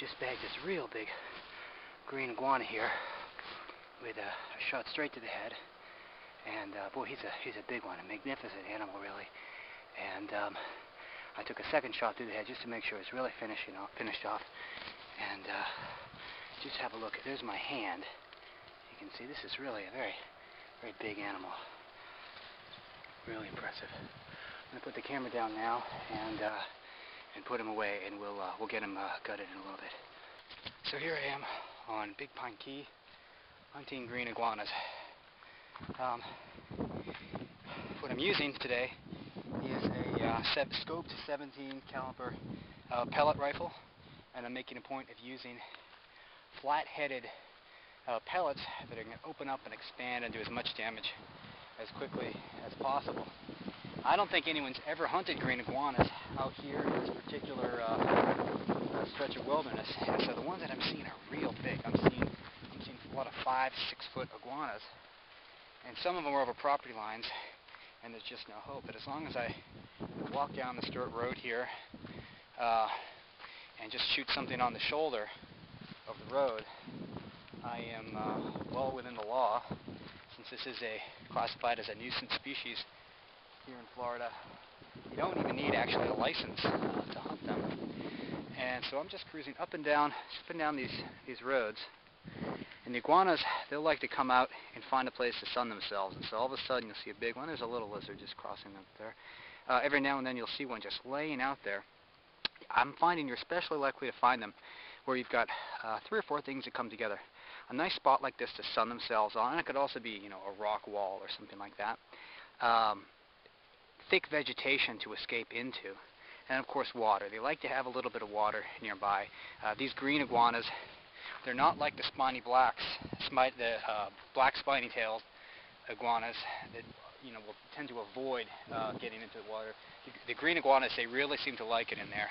just bagged this real big green iguana here with a shot straight to the head. And boy, he's a big one, a magnificent animal, really. And I took a second shot through the head just to make sure it's really finished off. And just have a look. There's my hand. You can see this is really a very, very big animal. Really impressive. I'm gonna put the camera down now and put him away, and we'll get him gutted in a little bit. So here I am on Big Pine Key, hunting green iguanas. What I'm using today is a scoped 17 caliber pellet rifle, and I'm making a point of using flat-headed pellets that are going to open up and expand and do as much damage as quickly as possible. I don't think anyone's ever hunted green iguanas out here in this particular stretch of wilderness, and so the ones that I'm seeing are real big. I'm seeing a lot of 5-6 foot iguanas, and some of them are over property lines, and there's just no hope. But as long as I walk down the Sturt Road here and just shoot something on the shoulder of the road, I am well within the law, since this is classified as a nuisance species here in Florida. You don't even need actually a license to hunt them. And so I'm just cruising up and down these roads. And the iguanas, they'll like to come out and find a place to sun themselves. And so all of a sudden you'll see a big one. There's a little lizard just crossing up there. Every now and then you'll see one just laying out there. I'm finding you're especially likely to find them where you've got 3 or 4 things that come together. A nice spot like this to sun themselves on, and it could also be, a rock wall or something like that. Thick vegetation to escape into, and of course water. They like to have a little bit of water nearby. These green iguanas, they're not like the spiny blacks, the black spiny-tailed iguanas that will tend to avoid getting into the water. The green iguanas, they really seem to like it in there.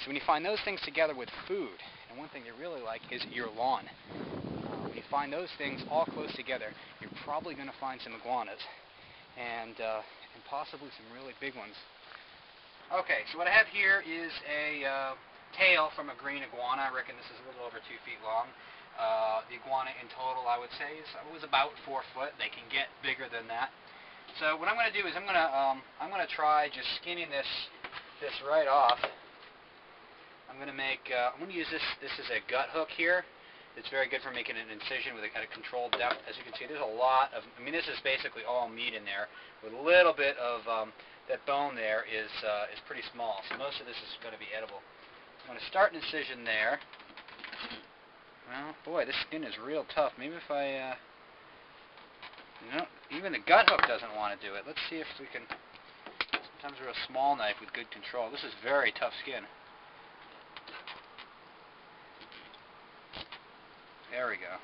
So when you find those things together with food, and one thing they really like is your lawn. When you find those things all close together, you're probably going to find some iguanas, and possibly some really big ones. Okay, so what I have here is a tail from a green iguana. I reckon this is a little over 2 feet long. The iguana in total, I would say, was about 4 foot. They can get bigger than that. So what I'm going to do is I'm going to try just skinning this right off. I'm going to use this. This is a gut hook here. It's very good for making an incision at a controlled depth. As you can see, there's a lot of, this is basically all meat in there, with a little bit of, that bone there is pretty small, so most of this is going to be edible. I'm going to start an incision there. Well, boy, this skin is real tough. Maybe if I, no, even the gut hook doesn't want to do it. Let's see if we can, sometimes a real small knife with good control. This is very tough skin. There we go.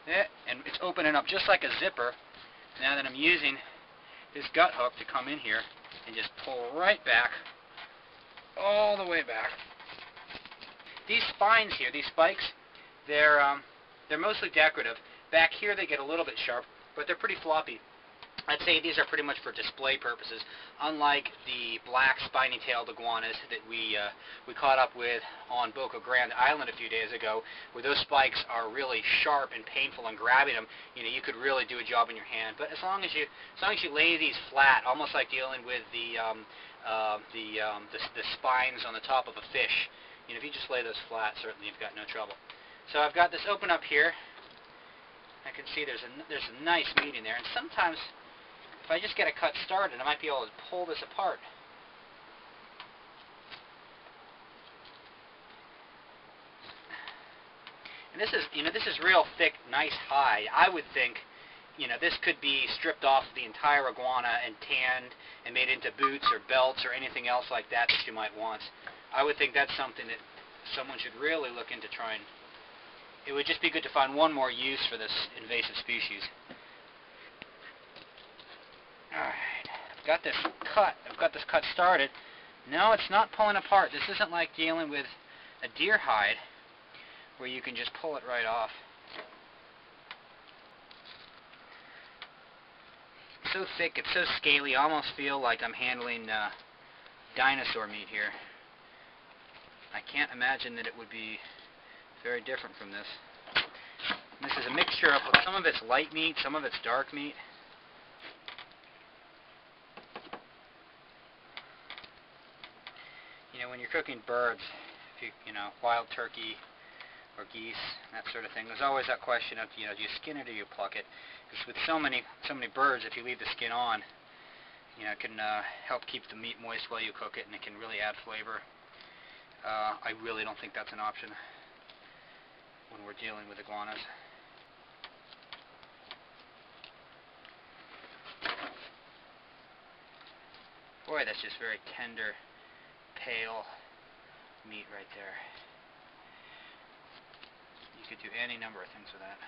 Yeah, and it's opening up just like a zipper now that I'm using this gut hook to come in here and just pull right back, all the way back. These spines here, these spikes, they're mostly decorative. Back here they get a little bit sharp, but they're pretty floppy. I'd say these are pretty much for display purposes, unlike the black spiny-tailed iguanas that we caught up with on Boca Grande Island a few days ago, where those spikes are really sharp and painful, and grabbing them, you could really do a job in your hand. But as long as you lay these flat, almost like dealing with the spines on the top of a fish, if you just lay those flat, certainly you've got no trouble. So I've got this open up here. I can see there's a nice meat in there, and sometimes, if I just get a cut started, I might be able to pull this apart. And this is real thick, nice hide. I would think, this could be stripped off the entire iguana and tanned and made into boots or belts or anything else like that you might want. I would think that's something that someone should really look into trying. It would just be good to find one more use for this invasive species. Alright, I've got this cut started. No, it's not pulling apart. This isn't like dealing with a deer hide where you can just pull it right off. It's so thick, it's so scaly, I almost feel like I'm handling dinosaur meat here. I can't imagine that it would be very different from this. This is a mixture of, some of it's light meat, some of it's dark meat. You know, when you're cooking birds, you know, wild turkey or geese, that sort of thing, there's always that question of, you know, do you skin it or do you pluck it? Because with so many birds, if you leave the skin on, you know, it can help keep the meat moist while you cook it, and it can really add flavor. I really don't think that's an option when we're dealing with iguanas. Boy, that's just very tender, pale meat right there. You could do any number of things with that.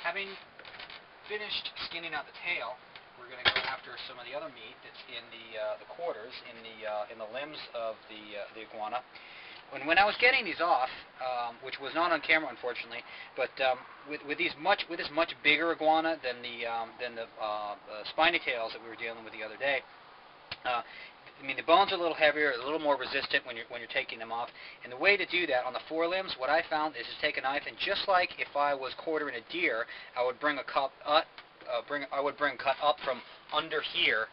Having finished skinning out the tail, we're going to go after some of the other meat that's in the quarters, in the limbs of the iguana. When I was getting these off, which was not on camera unfortunately, but with this much bigger iguana than the spiny tails that we were dealing with the other day, I mean, the bones are a little heavier, a little more resistant when you're taking them off. And the way to do that on the forelimbs, what I found is to take a knife, and just like if I was quartering a deer, I would bring a cut up from under here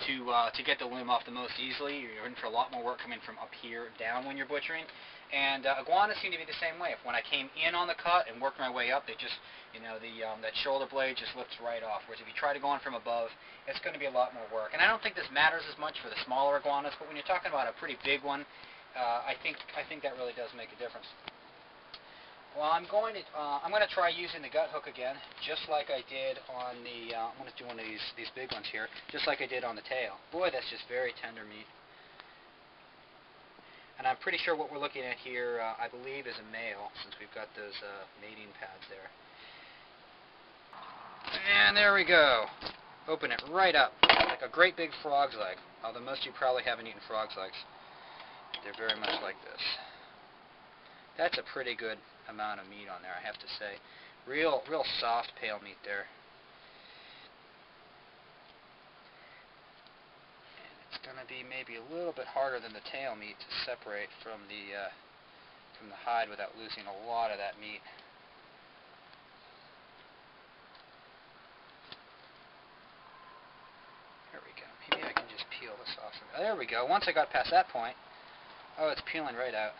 to get the limb off the most easily. You're in for a lot more work coming from up here down when you're butchering. And iguanas seem to be the same way. If when I came in on the cut and worked my way up, they just, you know, that shoulder blade just lifts right off. Whereas if you try to go in from above, it's going to be a lot more work. And I don't think this matters as much for the smaller iguanas, but when you're talking about a pretty big one, I think that really does make a difference. Well, I'm going to try using the gut hook again, just like I did on the. I'm going to do one of these big ones here, just like I did on the tail. Boy, that's just very tender meat. And I'm pretty sure what we're looking at here, I believe, is a male, since we've got those mating pads there. And there we go. Open it right up, like a great big frog's leg. Although most of you probably haven't eaten frog's legs. They're very much like this. That's a pretty good amount of meat on there, I have to say. Real soft, pale meat there. It's going to be maybe a little bit harder than the tail meat to separate from the hide without losing a lot of that meat. There we go. Maybe I can just peel this off. There we go. Once I got past that point, oh, it's peeling right out.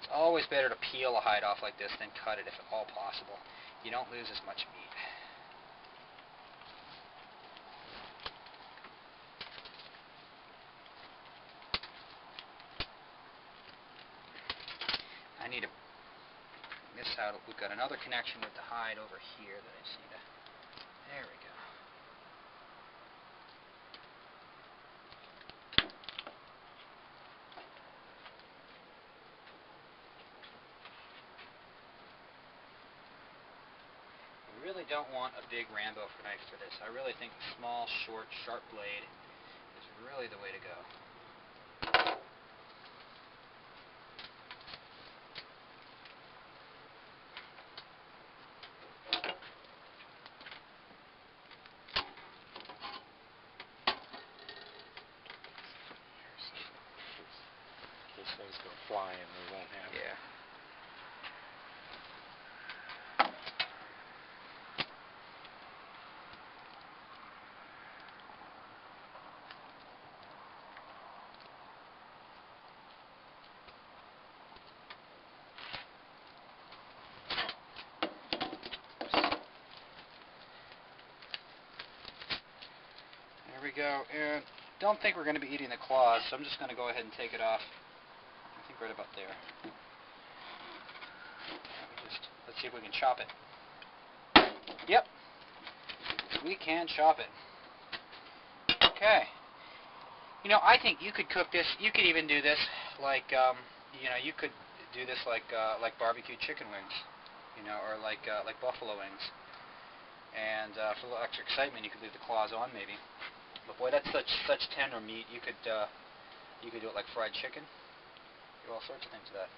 It's always better to peel a hide off like this than cut it if at all possible. You don't lose as much meat. I need to miss out. We've got another connection with the hide over here that I see. There we go. We really don't want a big Rambo knife for this. I really think a small, short, sharp blade is really the way to go. Those things go flying, we won't have it. Yeah. There we go, and don't think we're going to be eating the claws, so I'm just going to go ahead and take it off. I think right about there. Let's see if we can chop it. Yep, we can chop it. Okay. You know, I think you could cook this. You could even do this like, you know, you could do this like barbecue chicken wings, you know, or like buffalo wings. And for a little extra excitement, you could leave the claws on, maybe. But boy, that's such tender meat. You could do it like fried chicken. Do all sorts of things with that.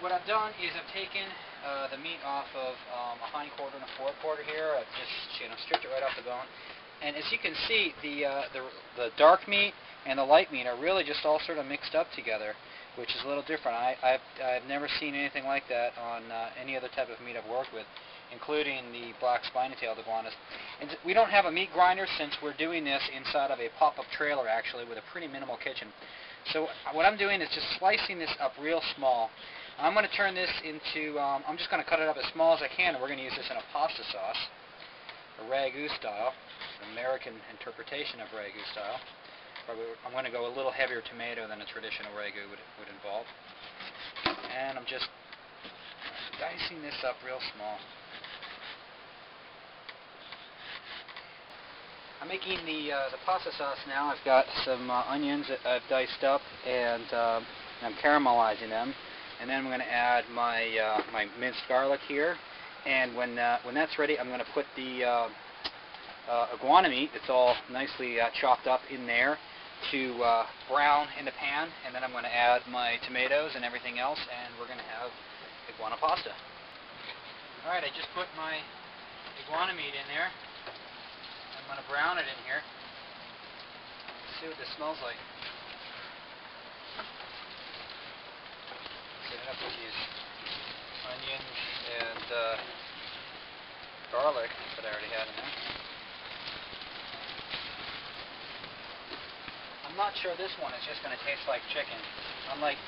What I've done is I've taken the meat off of a hind quarter and a forequarter here. I've just stripped it right off the bone. And as you can see, the dark meat and the light meat are really just all sort of mixed up together, which is a little different. I've never seen anything like that on any other type of meat I've worked with, including the black spiny-tailed iguanas. And we don't have a meat grinder since we're doing this inside of a pop-up trailer, actually, with a pretty minimal kitchen. So what I'm doing is just slicing this up real small. I'm going to turn this into, I'm just going to cut it up as small as I can, and we're going to use this in a pasta sauce, a ragu style, an American interpretation of ragu style. I'm going to go a little heavier tomato than a traditional ragu would involve. And I'm just dicing this up real small. I'm making the pasta sauce now. I've got some onions that I've diced up, and I'm caramelizing them. And then I'm going to add my my minced garlic here. And when that's ready, I'm going to put the iguana meat that's all nicely chopped up in there to brown in the pan. And then I'm going to add my tomatoes and everything else, and we're going to have iguana pasta. All right, I just put my iguana meat in there. I'm going to brown it in here. See what this smells like. Set it up with these onions and garlic that I already had in there. I'm not sure this one is just going to taste like chicken, unlike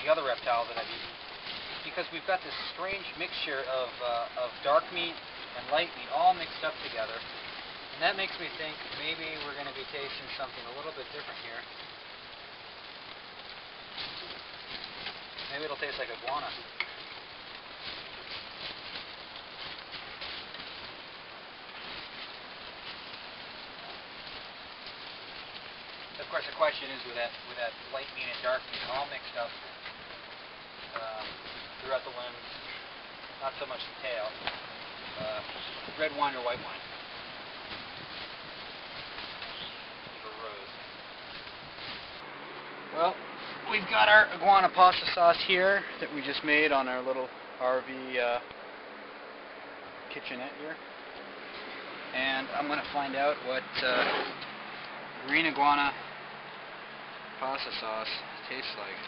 the other reptiles that I've eaten, because we've got this strange mixture of dark meat and light meat all mixed up together. And that makes me think maybe we're going to be tasting something a little bit different here. Maybe it'll taste like iguana. Of course, the question is with that light meat and dark meat all mixed up throughout the limbs, not so much the tail, red wine or white wine. Well, we've got our iguana pasta sauce here that we just made on our little RV kitchenette here. And I'm going to find out what green iguana pasta sauce tastes like.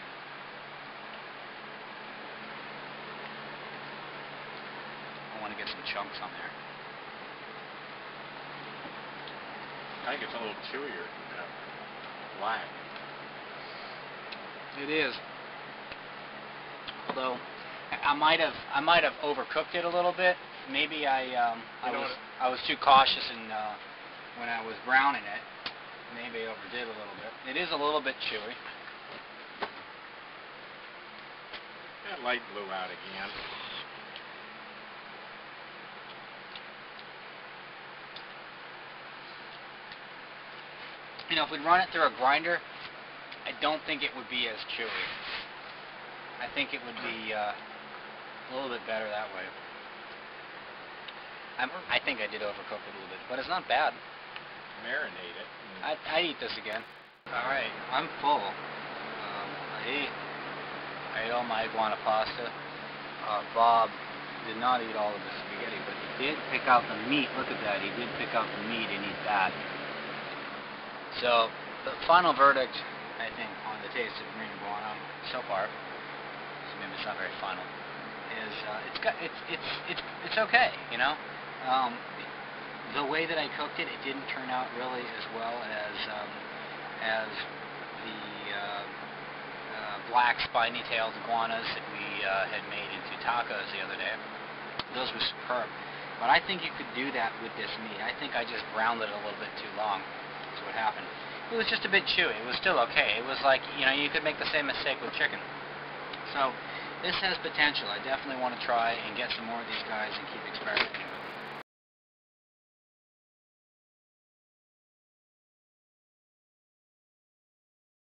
I want to get some chunks on there. I think it's a little chewier than black. It is. Although I might have overcooked it a little bit. Maybe I was too cautious in when I was browning it. Maybe I overdid a little bit. It is a little bit chewy. That light blew out again. You know, if we'd run it through a grinder, I don't think it would be as chewy. I think it would be a little bit better that way. I think I did overcook it a little bit, but it's not bad. Marinate it. I'd eat this again. Alright, I'm full. I ate all my iguana pasta. Bob did not eat all of the spaghetti, but he did pick out the meat. Look at that, he did pick out the meat and eat that. So, the final verdict, I think, on the taste of green iguana so far, so maybe it's not very final, is it's okay, you know. The way that I cooked it, it didn't turn out really as well as the black spiny-tailed iguanas that we had made into tacos the other day. Those were superb. But I think you could do that with this meat. I think I just browned it a little bit too long. That's what happened. It was just a bit chewy. It was still okay. It was like, you know, you could make the same mistake with chicken. So, this has potential. I definitely want to try and get some more of these guys and keep experimenting with them.